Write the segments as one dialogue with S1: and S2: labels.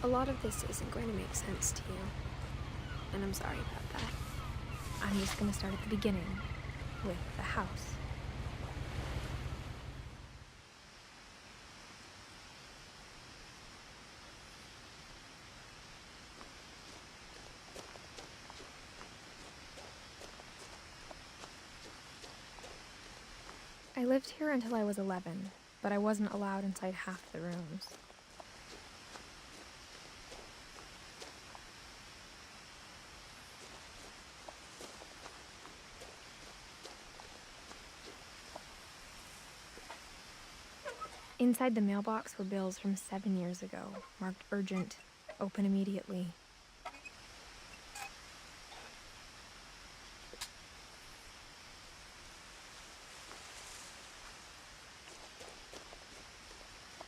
S1: A lot of this isn't going to make sense to you, and I'm sorry about that. I'm just going to start at the beginning, with the house. I lived here until I was 11, but I wasn't allowed inside half the rooms. Inside the mailbox were bills from 7 years ago, marked urgent, open immediately.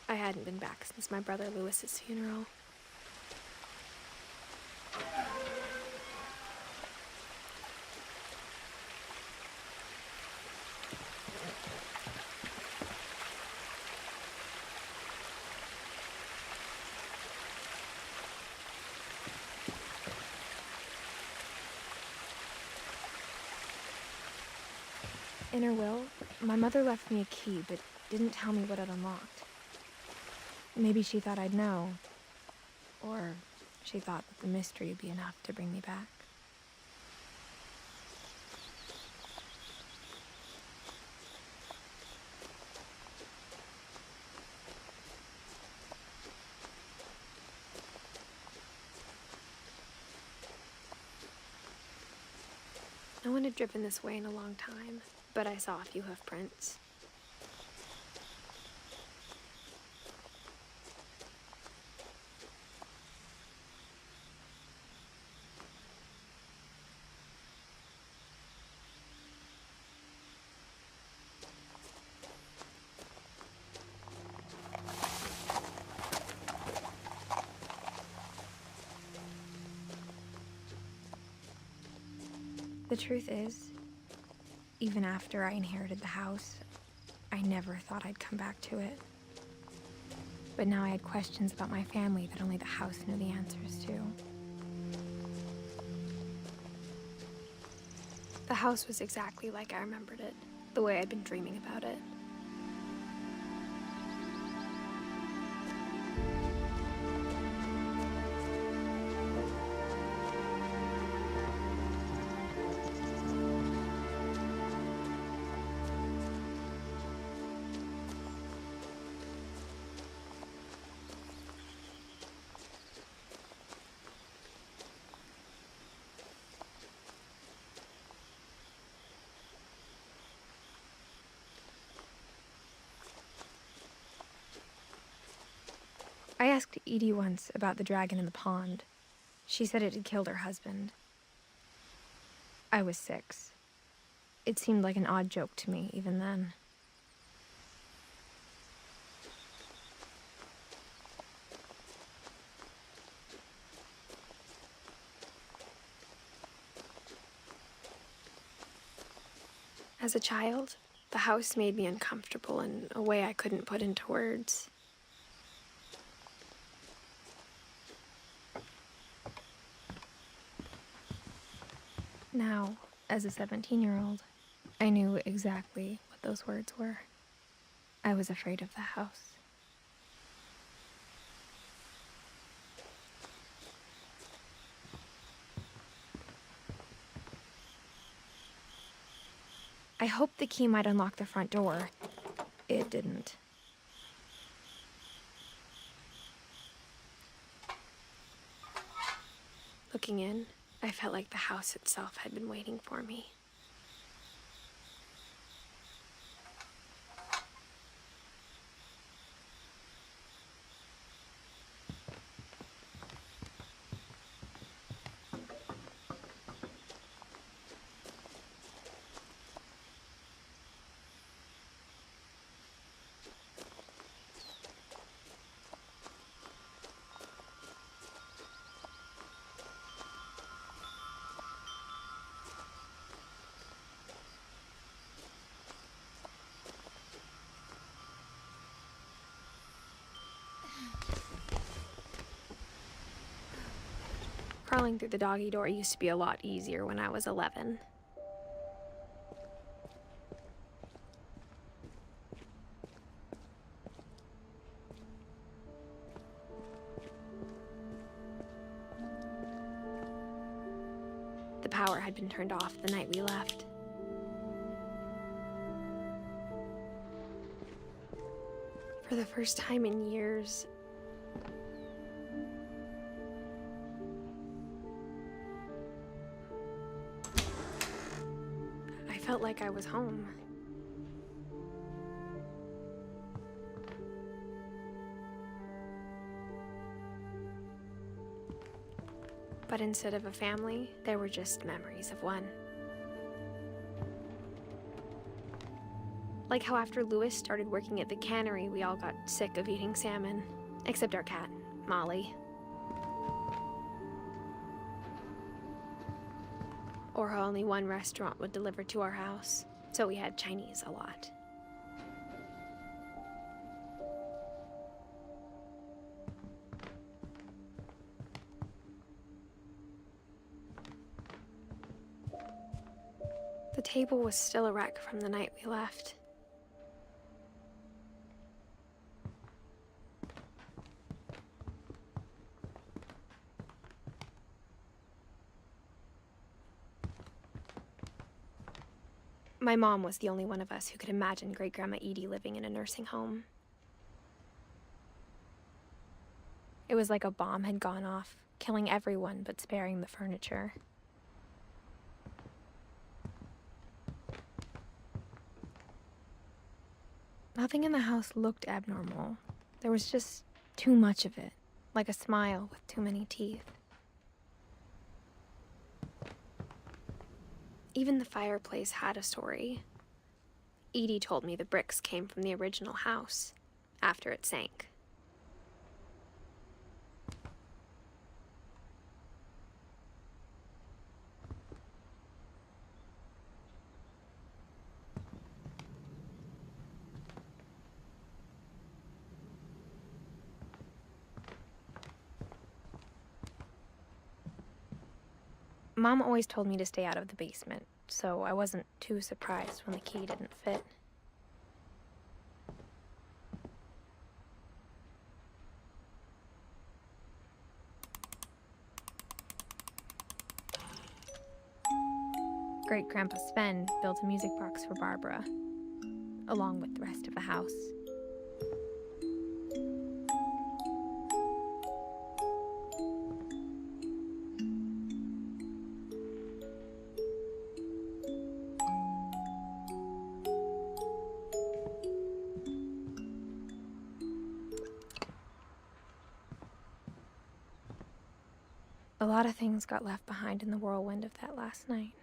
S1: I hadn't been back since my brother Lewis's funeral. In her will, my mother left me a key, but didn't tell me what it unlocked. Maybe she thought I'd know, or she thought that the mystery would be enough to bring me back. No one had driven this way in a long time, but I saw a few hoof prints. The truth is, even after I inherited the house, I never thought I'd come back to it. But now I had questions about my family that only the house knew the answers to. The house was exactly like I remembered it, the way I'd been dreaming about it. I asked Edie once about the dragon in the pond. She said it had killed her husband. I was 6. It seemed like an odd joke to me, even then. As a child, the house made me uncomfortable in a way I couldn't put into words. Now, as a 17-year-old, I knew exactly what those words were. I was afraid of the house. I hoped the key might unlock the front door. It didn't. Looking in, I felt like the house itself had been waiting for me. Crawling through the doggy door used to be a lot easier when I was 11. The power had been turned off the night we left. For the first time in years, I felt like I was home. But instead of a family, there were just memories of one. Like how after Louis started working at the cannery, we all got sick of eating salmon, except our cat, Molly. Or how only one restaurant would deliver to our house, so we had Chinese a lot. The table was still a wreck from the night we left. My mom was the only one of us who could imagine Great-Grandma Edie living in a nursing home. It was like a bomb had gone off, killing everyone but sparing the furniture. Nothing in the house looked abnormal. There was just too much of it, like a smile with too many teeth. Even the fireplace had a story. Edie told me the bricks came from the original house, after it sank. Mom always told me to stay out of the basement, so I wasn't too surprised when the key didn't fit. Great-Grandpa Sven built a music box for Barbara, along with the rest of the house. A lot of things got left behind in the whirlwind of that last night.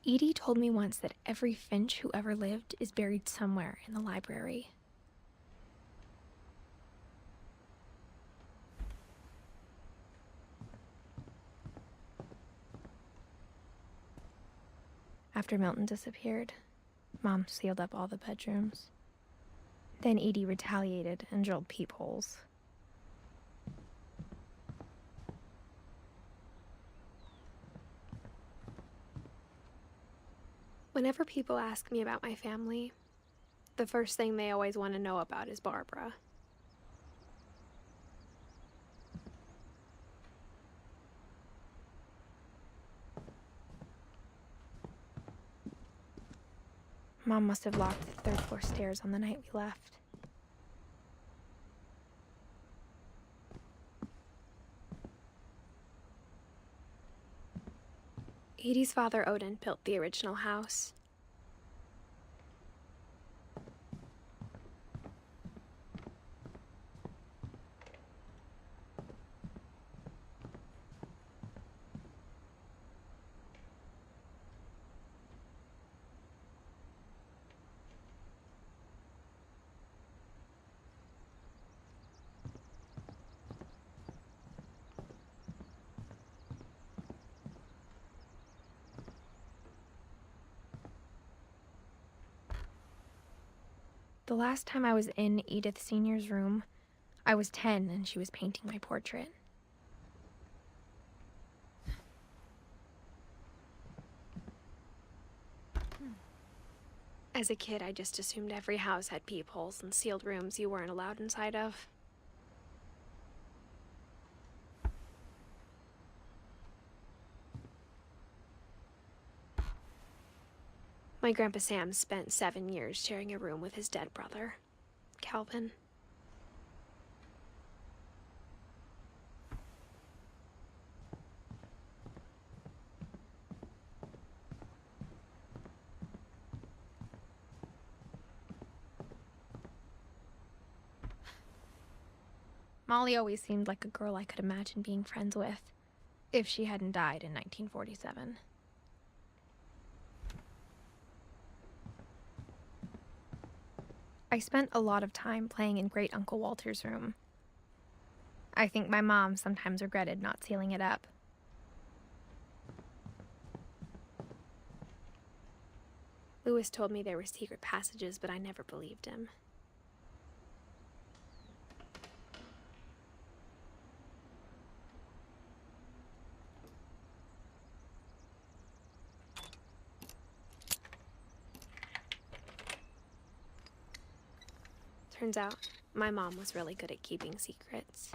S1: Edie told me once that every Finch who ever lived is buried somewhere in the library. After Milton disappeared, Mom sealed up all the bedrooms. Then Edie retaliated and drilled peepholes. Whenever people ask me about my family, the first thing they always want to know about is Barbara. Mom must have locked the third floor stairs on the night we left. Edie's father, Odin, built the original house. The last time I was in Edith Sr.'s room, I was 10 and she was painting my portrait. As a kid, I just assumed every house had peepholes and sealed rooms you weren't allowed inside of. My Grandpa Sam spent 7 years sharing a room with his dead brother, Calvin. Molly always seemed like a girl I could imagine being friends with, if she hadn't died in 1947. I spent a lot of time playing in Great Uncle Walter's room. I think my mom sometimes regretted not sealing it up. Lewis told me there were secret passages, but I never believed him. Turns out, my mom was really good at keeping secrets.